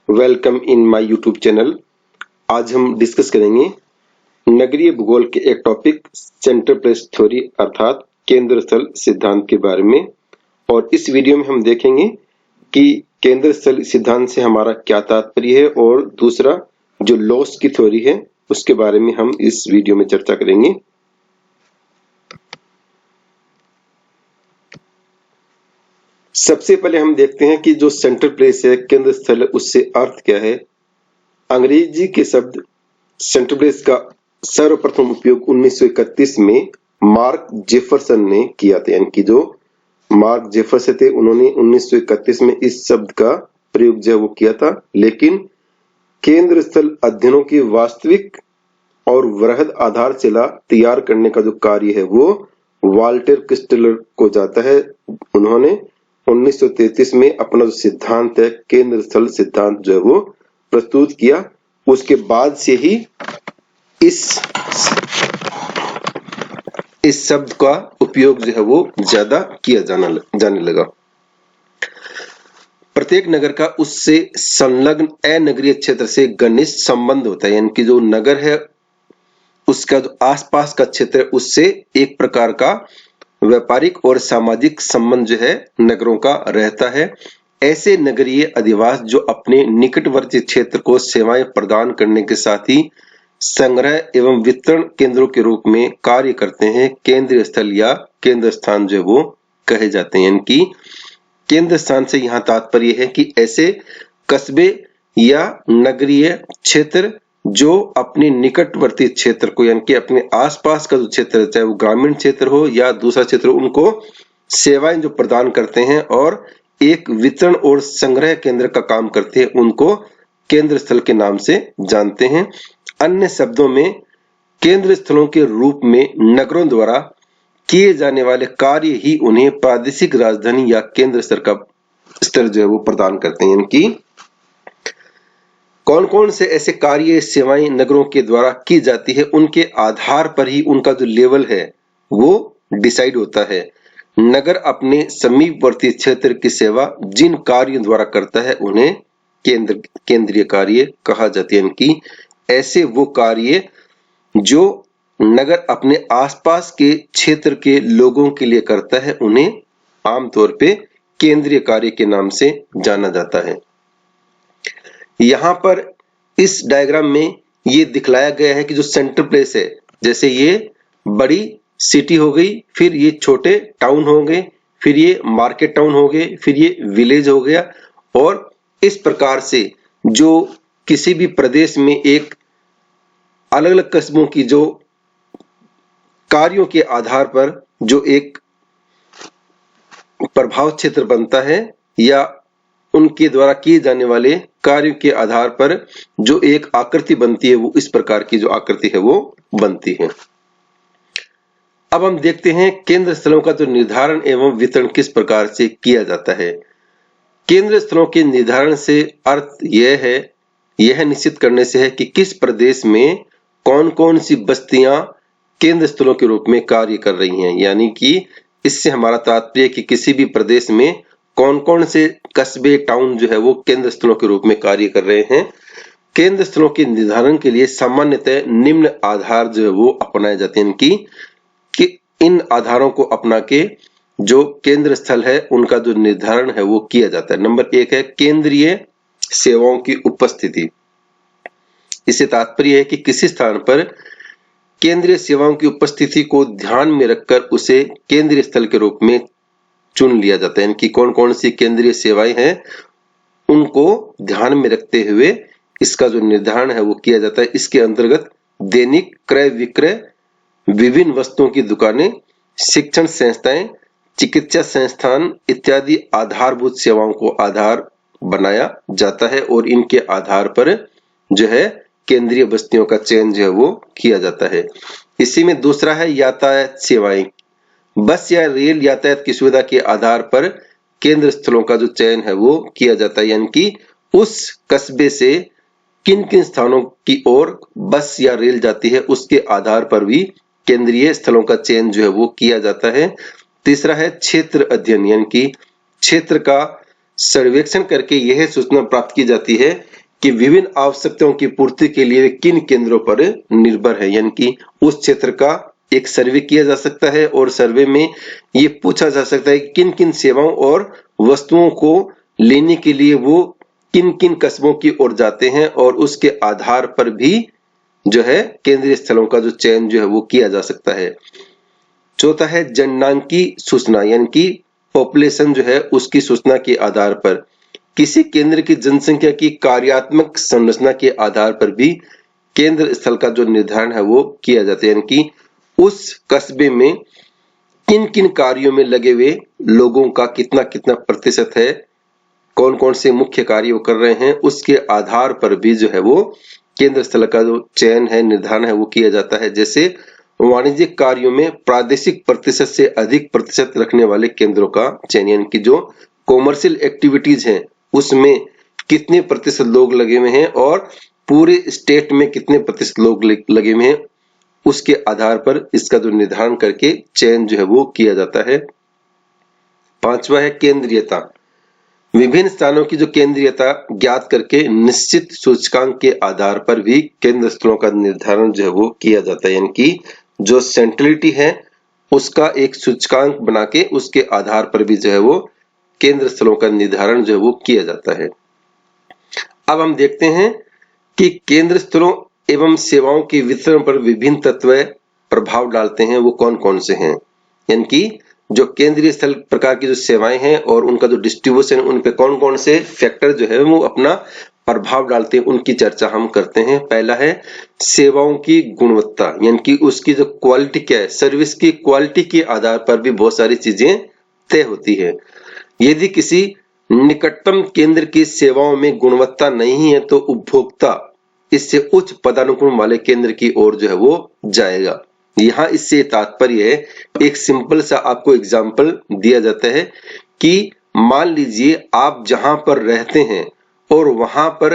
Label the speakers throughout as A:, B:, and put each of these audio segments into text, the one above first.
A: Welcome in my YouTube channel. आज हम discuss करेंगे नगरीय भूगोल के एक टॉपिक सेंटर प्लेस थ्योरी अर्थात केंद्र स्थल सिद्धांत के बारे में। और इस वीडियो में हम देखेंगे कि केंद्र स्थल सिद्धांत से हमारा क्या तात्पर्य है और दूसरा जो लॉस की थ्योरी है उसके बारे में हम इस वीडियो में चर्चा करेंगे। सबसे पहले हम देखते हैं कि जो सेंटर प्लेस है, केंद्र स्थल है, उससे अर्थ क्या है। अंग्रेजी के शब्द सेंटर प्लेस का सर्वप्रथम उपयोग 1931 में मार्क जेफरसन ने किया था। यानी कि जो मार्क जेफरसन थे उन्होंने 1931 में इस शब्द का प्रयोग जो वो किया था। लेकिन केंद्र स्थल अध्ययनों की वास्तविक और वृहद आधारशिला तैयार करने का जो कार्य है वो वाल्टर क्रिस्टलर को जाता है। उन्होंने 1933 में अपना जो सिद्धांत है केंद्र स्थल सिद्धांत जो है वो प्रस्तुत किया। उसके बाद से ही इस शब्द का उपयोग जो है वो ज्यादा किया जाने लगा। प्रत्येक नगर का उससे संलग्न अनगरीय क्षेत्र से घनिष्ठ संबंध होता है। यानी कि जो नगर है उसका जो आसपास का क्षेत्र है उससे एक प्रकार का व्यापारिक और सामाजिक संबंध जो है नगरों का रहता है। ऐसे नगरीय अधिवास जो अपने निकटवर्ती क्षेत्र को सेवाएं प्रदान करने के साथ ही संग्रह एवं वितरण केंद्रों के रूप में कार्य करते हैं, केंद्रीय स्थल या केंद्र स्थान जो वो कहे जाते हैं। यानी कि केंद्र स्थान से यहाँ तात्पर्य है कि ऐसे कस्बे या नगरीय क्षेत्र जो अपने निकटवर्ती क्षेत्र को यानी कि अपने आसपास का जो क्षेत्र है, चाहे वो ग्रामीण क्षेत्र हो या दूसरा क्षेत्र, उनको सेवाएं जो प्रदान करते हैं और एक वितरण और संग्रह केंद्र का काम करते हैं, उनको केंद्र स्थल के नाम से जानते हैं। अन्य शब्दों में केंद्र स्थलों के रूप में नगरों द्वारा किए जाने वाले कार्य ही उन्हें प्रादेशिक राजधानी या केंद्र स्तर जो है वो प्रदान करते हैं। यानी कि कौन कौन से ऐसे कार्य सेवाएं नगरों के द्वारा की जाती है उनके आधार पर ही उनका जो लेवल है वो डिसाइड होता है। नगर अपने समीपवर्ती क्षेत्र की सेवा जिन कार्यों द्वारा करता है उन्हें केंद्रीय कार्य कहा जाता है। यानी कि ऐसे वो कार्य जो नगर अपने आसपास के क्षेत्र के लोगों के लिए करता है उन्हें आमतौर पे केंद्रीय कार्य के नाम से जाना जाता है। यहाँ पर इस डायग्राम में ये दिखलाया गया है कि जो सेंटर प्लेस है, जैसे ये बड़ी सिटी हो गई, फिर ये छोटे टाउन हो गए, फिर ये मार्केट टाउन हो गए, फिर ये विलेज हो गया। और इस प्रकार से जो किसी भी प्रदेश में एक अलग अलग कस्बों की जो कार्यों के आधार पर जो एक प्रभाव क्षेत्र बनता है या उनके द्वारा किए जाने वाले कार्यों के आधार पर जो एक आकृति बनती है वो इस प्रकार की जो आकृति है वो बनती है। अब हम देखते हैं केंद्र स्थलों का जो निर्धारण एवं वितरण किस प्रकार से किया जाता है। केंद्र स्थलों के निर्धारण से अर्थ यह निश्चित करने से है कि किस प्रदेश में कौन कौन सी बस्तियां केंद्र स्थलों के रूप में कार्य कर रही हैं। यानी कि इससे हमारा तात्पर्य कि किसी भी प्रदेश में कौन कौन से कस्बे टाउन जो है वो केंद्र स्थलों के रूप में कार्य कर रहे हैं। केंद्र स्थलों के निर्धारण के लिए सामान्यतः निम्न आधार जो है वो अपनाए जाते हैं कि इन आधारों को अपना के जो केंद्र स्थल है उनका जो निर्धारण है वो किया जाता है। नंबर 1 है केंद्रीय सेवाओं की उपस्थिति। इससे तात्पर्य है कि किसी स्थान पर केंद्रीय सेवाओं की उपस्थिति को ध्यान में रखकर उसे केंद्रीय स्थल के रूप में चुन लिया जाता है। कि कौन कौन सी केंद्रीय सेवाएं हैं उनको ध्यान में रखते हुए इसका जो निर्धारण है वो किया जाता है। इसके अंतर्गत दैनिक क्रय विक्रय, विभिन्न वस्तुओं की दुकानें, शिक्षण संस्थाएं, चिकित्सा संस्थान इत्यादि आधारभूत सेवाओं को आधार बनाया जाता है और इनके आधार पर जो है केंद्रीय बस्तियों का चयन जो है वो किया जाता है। इसी में दूसरा है यातायात सेवाएं। बस या रेल यातायात की सुविधा के आधार पर केंद्र स्थलों का जो चयन है वो किया जाता है। यानी कि उस कस्बे से किन किन स्थानों की ओर बस या रेल जाती है उसके आधार पर भी केंद्रीय स्थलों का चयन जो है वो किया जाता है। तीसरा है क्षेत्र अध्ययन। यानी कि क्षेत्र का सर्वेक्षण करके यह सूचना प्राप्त की जाती है कि विभिन्न आवश्यकताओं की पूर्ति के लिए किन केंद्रों पर निर्भर है, यानी कि उस क्षेत्र का एक सर्वे किया जा सकता है और सर्वे में ये पूछा जा सकता है कि किन किन सेवाओं और वस्तुओं को लेने के लिए वो किन किन कस्बों की ओर जाते हैं, और उसके आधार पर भी जो है केंद्रीय स्थलों का जो चयन जो है वो किया जा सकता है। चौथा है जननांकी सूचना, यानी कि पॉपुलेशन जो है उसकी सूचना के आधार पर किसी केंद्र की जनसंख्या की कार्यात्मक संरचना के आधार पर भी केंद्र स्थल का जो निर्धारण है वो किया जाता है, यानी कि उस कस्बे में किन किन कार्यों में लगे हुए लोगों का कितना कितना प्रतिशत है, कौन कौन से मुख्य कार्य वो कर रहे हैं, उसके आधार पर भी जो है वो केंद्र स्थल का जो चयन है निर्धारण है वो किया जाता है। जैसे वाणिज्यिक कार्यों में प्रादेशिक प्रतिशत से अधिक प्रतिशत रखने वाले केंद्रों का चयन, यानी कि जो कॉमर्शियल एक्टिविटीज हैं उसमें कितने प्रतिशत लोग लगे हुए हैं और पूरे स्टेट में कितने प्रतिशत लोग लगे हुए हैं, उसके आधार पर इसका जो निर्धारण करके चयन जो है वो किया जाता है। पांचवा है केंद्रीयता, विभिन्न स्थानों की जो केंद्रीयता ज्ञात करके निश्चित सूचकांक के आधार पर भी केंद्र स्थलों का निर्धारण जो है वो किया जाता है, यानी कि जो सेंट्रलिटी है उसका एक सूचकांक बना के उसके आधार पर भी जो है वो केंद्र स्थलों का निर्धारण जो है वो किया जाता है। अब हम देखते हैं कि केंद्र स्थलों एवं सेवाओं के वितरण पर विभिन्न तत्व प्रभाव डालते हैं, वो कौन कौन से हैं, यानी कि जो केंद्रीय स्थल प्रकार की जो सेवाएं हैं और उनका जो डिस्ट्रीब्यूशन उन पे कौन कौन से फैक्टर जो है वो अपना प्रभाव डालते हैं, उनकी चर्चा हम करते हैं। पहला है सेवाओं की गुणवत्ता, यानी कि उसकी जो क्वालिटी क्या है, सर्विस की क्वालिटी के आधार पर भी बहुत सारी चीजें तय होती है। यदि किसी निकटतम केंद्र की सेवाओं में गुणवत्ता नहीं है तो उपभोक्ता इससे उच्च पदानुक्रम वाले केंद्र की ओर जो है वो जाएगा। यहाँ इससे तात्पर्य है, एक सिंपल सा आपको एग्जाम्पल दिया जाता है कि मान लीजिए आप जहां पर रहते हैं और वहां पर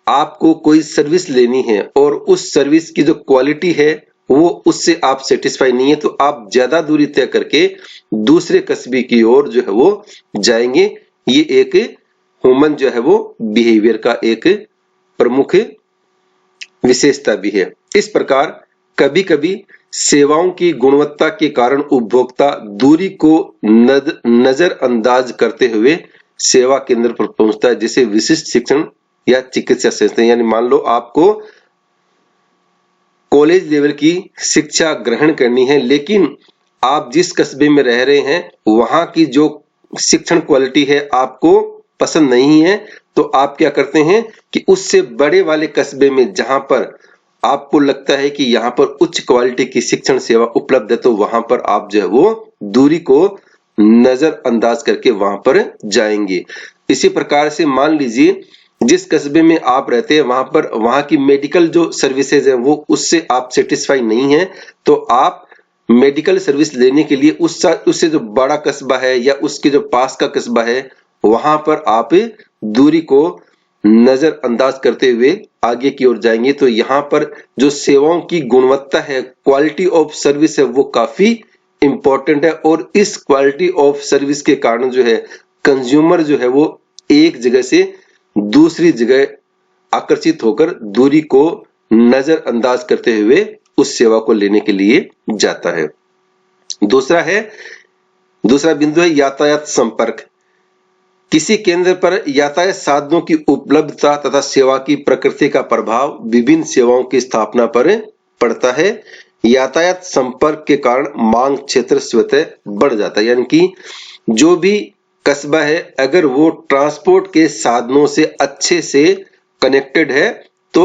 A: आपको कोई सर्विस लेनी है और उस सर्विस की जो क्वालिटी है वो उससे आप सेटिस्फाई नहीं है, तो आप ज्यादा दूरी तय करके दूसरे कस्बे की ओर जो है वो जाएंगे। ये एक ह्यूमन जो है वो बिहेवियर का एक प्रमुख विशेषता भी है। इस प्रकार कभी कभी सेवाओं की गुणवत्ता के कारण उपभोक्ता दूरी को नजरअंदाज करते हुए सेवा केंद्र पर पहुंचता है, जैसे विशिष्ट शिक्षण या चिकित्सा संस्थान। यानी मान लो आपको कॉलेज लेवल की शिक्षा ग्रहण करनी है, लेकिन आप जिस कस्बे में रह रहे हैं वहां की जो शिक्षण क्वालिटी है आपको पसंद नहीं है, तो आप क्या करते हैं कि उससे बड़े वाले कस्बे में जहां पर आपको लगता है कि यहाँ पर उच्च क्वालिटी की शिक्षण सेवा उपलब्ध है, तो वहां पर आप जो है वो दूरी को नजरअंदाज करके वहां पर जाएंगे। इसी प्रकार से मान लीजिए जिस कस्बे में आप रहते हैं वहां पर वहां की मेडिकल जो सर्विसेज है वो उससे आप सेटिस्फाई नहीं है, तो आप मेडिकल सर्विस लेने के लिए उससे जो बड़ा कस्बा है या उसके जो पास का कस्बा है वहां पर आप दूरी को नजरअंदाज करते हुए आगे की ओर जाएंगे। तो यहाँ पर जो सेवाओं की गुणवत्ता है, क्वालिटी ऑफ सर्विस है, वो काफी इंपॉर्टेंट है और इस क्वालिटी ऑफ सर्विस के कारण जो है कंज्यूमर जो है वो एक जगह से दूसरी जगह आकर्षित होकर दूरी को नजरअंदाज करते हुए उस सेवा को लेने के लिए जाता है। दूसरा बिंदु है यातायात संपर्क। किसी केंद्र पर यातायात साधनों की उपलब्धता तथा सेवा की प्रकृति का प्रभाव विभिन्न सेवाओं की स्थापना पर पड़ता है। यातायात संपर्क के कारण मांग क्षेत्र स्वतः बढ़ जाता है, यानी कि जो भी कस्बा है अगर वो ट्रांसपोर्ट के साधनों से अच्छे से कनेक्टेड है तो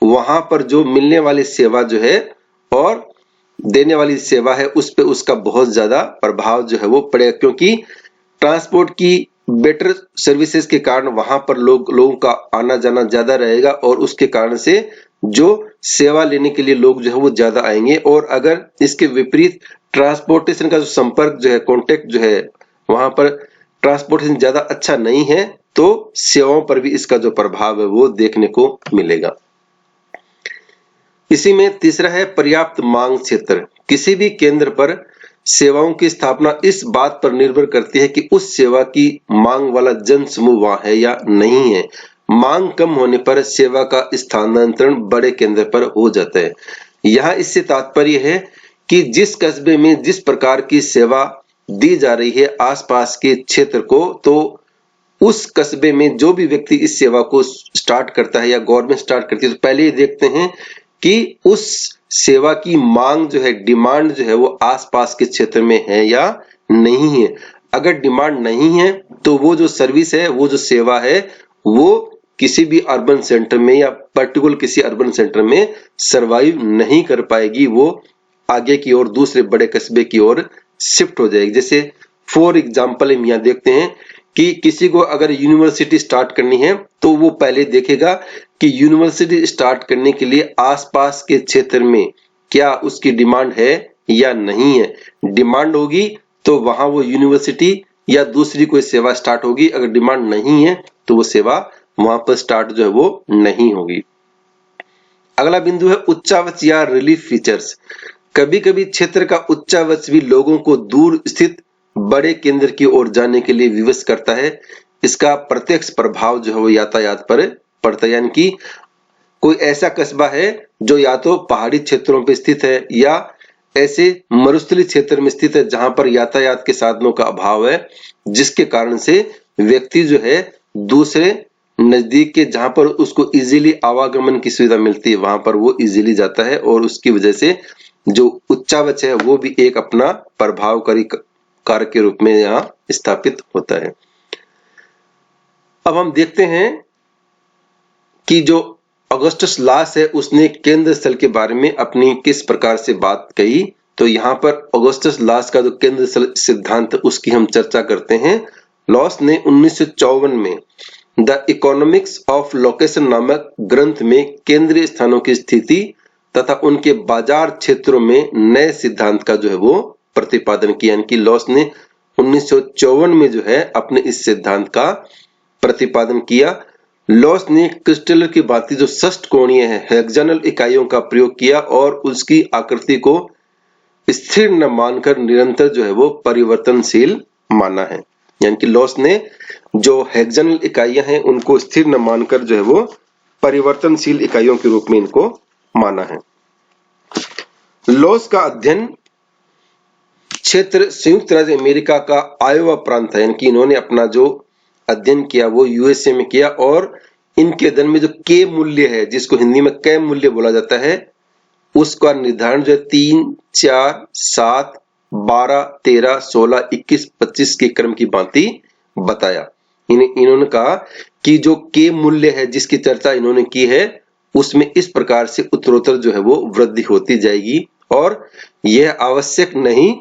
A: वहां पर जो मिलने वाली सेवा जो है और देने वाली सेवा है उस पे उसका बहुत ज्यादा प्रभाव जो है वो पड़ेगा, क्योंकि ट्रांसपोर्ट की बेटर सर्विसेज के कारण वहां पर लोगों का आना जाना ज्यादा रहेगा और उसके कारण से जो सेवा लेने के लिए लोग जो है वो ज्यादा आएंगे। और अगर इसके विपरीत ट्रांसपोर्टेशन का जो संपर्क जो है, कॉन्टेक्ट जो है, वहां पर ट्रांसपोर्टेशन ज्यादा अच्छा नहीं है तो सेवाओं पर भी इसका जो प्रभाव है वो देखने को मिलेगा। इसी में तीसरा है पर्याप्त मांग क्षेत्र। किसी भी केंद्र पर सेवाओं की स्थापना इस बात पर निर्भर करती है कि उस सेवा की मांग वाला जन समूह वहां है या नहीं है। मांग कम होने पर सेवा का स्थानांतरण बड़े केंद्र पर हो जाता है। यहाँ इससे तात्पर्य है कि जिस कस्बे में जिस प्रकार की सेवा दी जा रही है आसपास के क्षेत्र को, तो उस कस्बे में जो भी व्यक्ति इस सेवा को स्टार्ट करता है या गवर्नमेंट स्टार्ट करती है, तो पहले ये देखते हैं कि उस सेवा की मांग जो है, डिमांड जो है वो आसपास के क्षेत्र में है या नहीं है। अगर डिमांड नहीं है तो वो जो सर्विस है, वो जो सेवा है, वो किसी भी अर्बन सेंटर में या पर्टिकुलर किसी अर्बन सेंटर में सरवाइव नहीं कर पाएगी, वो आगे की ओर दूसरे बड़े कस्बे की ओर शिफ्ट हो जाएगी। जैसे फॉर एग्जाम्पल हम यहाँ देखते हैं कि किसी को अगर यूनिवर्सिटी स्टार्ट करनी है तो वो पहले देखेगा कि यूनिवर्सिटी स्टार्ट करने के लिए आसपास के क्षेत्र में क्या उसकी डिमांड है या नहीं है। डिमांड होगी तो वहां वो यूनिवर्सिटी या दूसरी कोई सेवा स्टार्ट होगी, अगर डिमांड नहीं है तो वो सेवा वहां पर स्टार्ट जो है वो नहीं होगी। अगला बिंदु है उच्चावच या रिलीफ फीचर्स। कभी कभी क्षेत्र का उच्चावच भी लोगों को दूर स्थित बड़े केंद्र की ओर जाने के लिए विवश करता है। इसका प्रत्यक्ष प्रभाव जो है वो यातायात पर पड़ता है, यानी कि कोई ऐसा कस्बा है जो या तो पहाड़ी क्षेत्रों पर स्थित है या ऐसे मरुस्थलीय क्षेत्र में स्थित है जहां पर यातायात के साधनों का अभाव है, जिसके कारण से व्यक्ति जो है दूसरे नजदीक के जहां पर उसको इजीली आवागमन की सुविधा मिलती है वहां पर वो इजीली जाता है, और उसकी वजह से जो उच्चावच है वो भी एक अपना प्रभावकारी कारक के रूप में यहाँ स्थापित होता है। अब हम देखते हैं कि जो ऑगस्टस लॉस है उसने केंद्र स्थल के बारे में अपनी किस प्रकार से बात कही। तो यहाँ पर ऑगस्टस लॉस का जो केंद्र स्थल सिद्धांत उसकी हम चर्चा करते हैं। लॉस ने 1954 में द इकोनॉमिक्स ऑफ लोकेशन नामक ग्रंथ में केंद्रीय स्थानों की स्थिति तथा उनके बाजार क्षेत्रों में नए सिद्धांत का जो है वो प्रतिपादन किया। यानी कि लॉस ने 1954 में जो है अपने इस सिद्धांत का प्रतिपादन किया। लॉस ने क्रिस्टल की भांति जो षष्टकोणीय है हेक्सागोनल इकाइयों का प्रयोग किया और उसकी आकृति को स्थिर न मानकर निरंतर जो है वो परिवर्तनशील माना है। यानी कि लॉस ने जो हेक्सागोनल इकाइयां हैं उनको स्थिर न मानकर जो है वो परिवर्तनशील इकाइयों के रूप में इनको माना है। लॉस का अध्ययन क्षेत्र संयुक्त राज्य अमेरिका का आयोवा प्रांत है, यानी कि इन्होंने अपना जो अध्ययन किया वो यूएसए में किया, और इनके अध्ययन में जो के मूल्य है जिसको हिंदी में कै मूल्य बोला जाता है उसका निर्धारण जो है 3, 4, 7, 12, 13, 16, 21, 25 के क्रम की भांति बताया। इन्होंने कहा कि जो के मूल्य है जिसकी चर्चा इन्होंने की है उसमें इस प्रकार से उत्तरोत्तर जो है वो वृद्धि होती जाएगी, और यह आवश्यक नहीं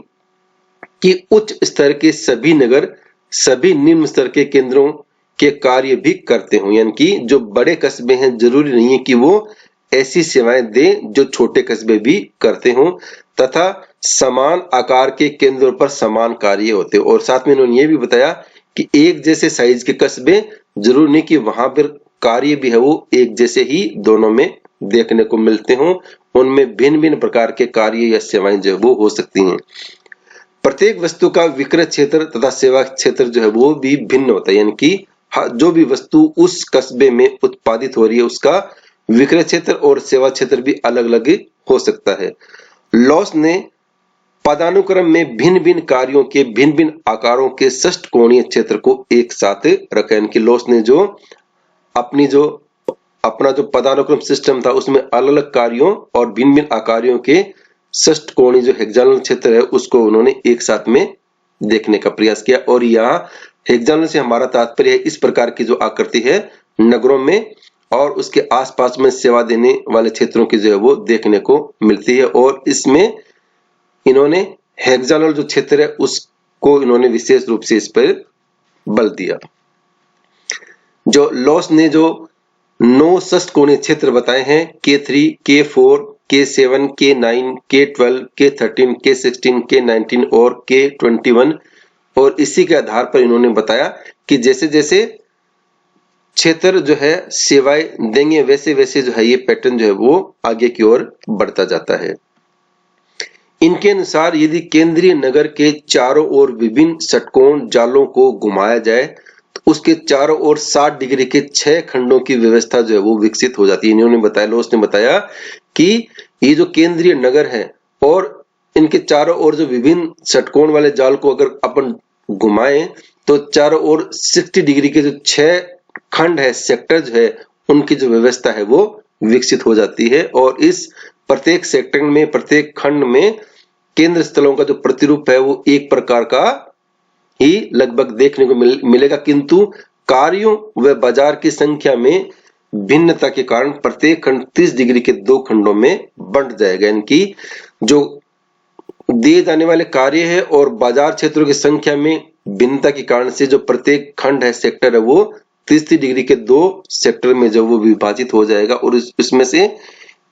A: कि उच्च स्तर के सभी नगर सभी निम्न स्तर के केंद्रों के कार्य भी करते हों। यानी कि जो बड़े कस्बे हैं जरूरी नहीं है कि वो ऐसी सेवाएं दें जो छोटे कस्बे भी करते हों, तथा समान आकार के केंद्रों पर समान कार्य होते हैं। और साथ में इन्होंने ये भी बताया कि एक जैसे साइज के कस्बे जरूरी नहीं कि वहां पर कार्य भी है वो एक जैसे ही दोनों में देखने को मिलते हों, उनमें भिन्न भिन्न प्रकार के कार्य या सेवाएं जो वो हो सकती हैं। प्रत्येक वस्तु का विक्रय क्षेत्र तथा सेवा क्षेत्र जो है वो भी भिन्न होता है, यानी कि जो भी वस्तु उस कस्बे में उत्पादित हो रही है उसका विक्रय क्षेत्र और सेवा क्षेत्र भी अलग अलग हो सकता है। लॉस ने पदानुक्रम में भिन्न भिन्न कार्यों के भिन्न भिन्न आकारों के षष्टकोणीय क्षेत्र को एक साथ रखा। यानी कि लॉस ने जो अपना जो पदानुक्रम सिस्टम था उसमें अलग अलग कार्यों और भिन्न भिन्न आकारों के षष्टकोणीय जो हेक्सागोनल क्षेत्र है उसको उन्होंने एक साथ में देखने का प्रयास किया। और यहाँ हेक्सागोनल से हमारा तात्पर्य है इस प्रकार की जो आकृति है नगरों में और उसके आसपास में सेवा देने वाले क्षेत्रों की जो है वो देखने को मिलती है, और इसमें इन्होंने हेक्सागोनल जो क्षेत्र है उसको इन्होंने विशेष रूप से इस पर बल दिया। जो लॉस ने जो 9 षष्टकोणीय क्षेत्र बताए हैं K3, K4, K7, K9, K12, K13, K16, K19 और K21, और इसी के आधार पर इन्होंने बताया कि जैसे जैसे क्षेत्र जो है सेवाएं देंगे वैसे वैसे जो है ये पैटर्न जो है वो आगे की ओर बढ़ता जाता है। इनके अनुसार यदि केंद्रीय नगर के चारों ओर विभिन्न षटकोण जालों को घुमाया जाए उसके चारों ओर 60 डिग्री के 6 खंडों की व्यवस्था जो है वो विकसित हो जाती है। इन्होंने बताया, लॉस ने बताया कि ये जो केंद्रीय नगर है और इनके चारों ओर जो विभिन्न षटकोण वाले जाल को अगर अपन घुमाएं तो चारों ओर 60 डिग्री के जो 6 खंड है, सेक्टर है, उनकी जो व्यवस्था है वो विकसित हो जाती है। और इस प्रत्येक सेक्टर में, प्रत्येक खंड में केंद्र स्थलों का जो प्रतिरूप है वो एक प्रकार का ही लगभग देखने को मिलेगा, किंतु कार्यों व बाजार की संख्या में भिन्नता के कारण प्रत्येक खंड 30 डिग्री के 2 खंडों में बंट जाएगा। इनकी जो दिए जाने वाले कार्य है और बाजार क्षेत्रों की संख्या में भिन्नता के कारण से जो प्रत्येक खंड है, सेक्टर है, वो 30 डिग्री के 2 सेक्टर में जब वो विभाजित हो जाएगा और इसमें से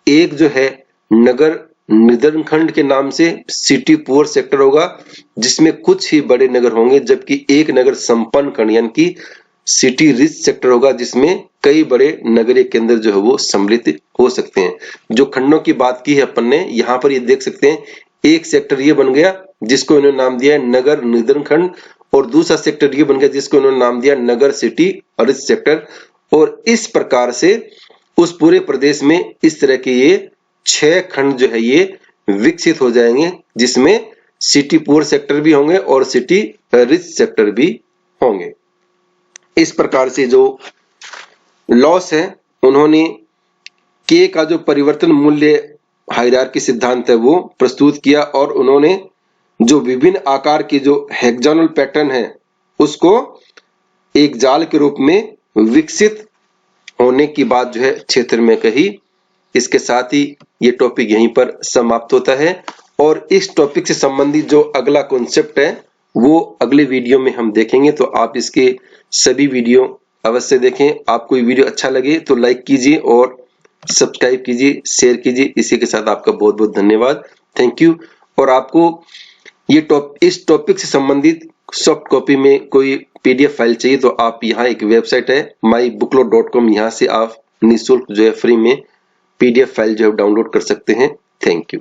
A: एक जो है नगर निधन खंड के नाम से सिटी पुअर सेक्टर होगा, जिसमें कुछ ही बड़े नगर होंगे, जबकि एक नगर संपन्न खंड यानी कि सिटी रिच सेक्टर होगा, जिसमें कई बड़े नगरीय केंद्र जो है वो सम्मिलित हो सकते हैं। जो खंडों की बात की है अपन ने, यहाँ पर ये देख सकते हैं, एक सेक्टर ये बन गया जिसको इन्होंने नाम दिया है नगर निधन खंड, और दूसरा सेक्टर ये बन गया जिसको इन्होंने नाम दिया नगर सिटी रिच सेक्टर। और इस प्रकार से उस पूरे प्रदेश में इस तरह के ये 6 खंड जो है ये विकसित हो जाएंगे, जिसमें सिटी पुअर सेक्टर भी होंगे और सिटी रिच सेक्टर भी होंगे। इस प्रकार से जो लॉस है, उन्होंने के का जो परिवर्तन मूल्य हायरार्की सिद्धांत है वो प्रस्तुत किया और उन्होंने जो विभिन्न आकार की जो हेक्सागोनल पैटर्न है उसको एक जाल के रूप में विकसित होने की बात जो है क्षेत्र में कही। इसके साथ ही ये टॉपिक यहीं पर समाप्त होता है और इस टॉपिक से संबंधित जो अगला कॉन्सेप्ट है वो अगले वीडियो में हम देखेंगे, तो आप इसके सभी वीडियो अवश्य देखें। आपको ये वीडियो अच्छा लगे तो लाइक कीजिए और सब्सक्राइब कीजिए, शेयर कीजिए। इसी के साथ आपका बहुत बहुत धन्यवाद, थैंक यू। और आपको ये इस टॉपिक से संबंधित सॉफ्ट कॉपी में कोई पीडीएफ फाइल चाहिए तो आप यहाँ एक वेबसाइट है mybooklo.com, यहाँ से आप निःशुल्क जो है फ्री में पीडीएफ फाइल जो है डाउनलोड कर सकते हैं। Thank you.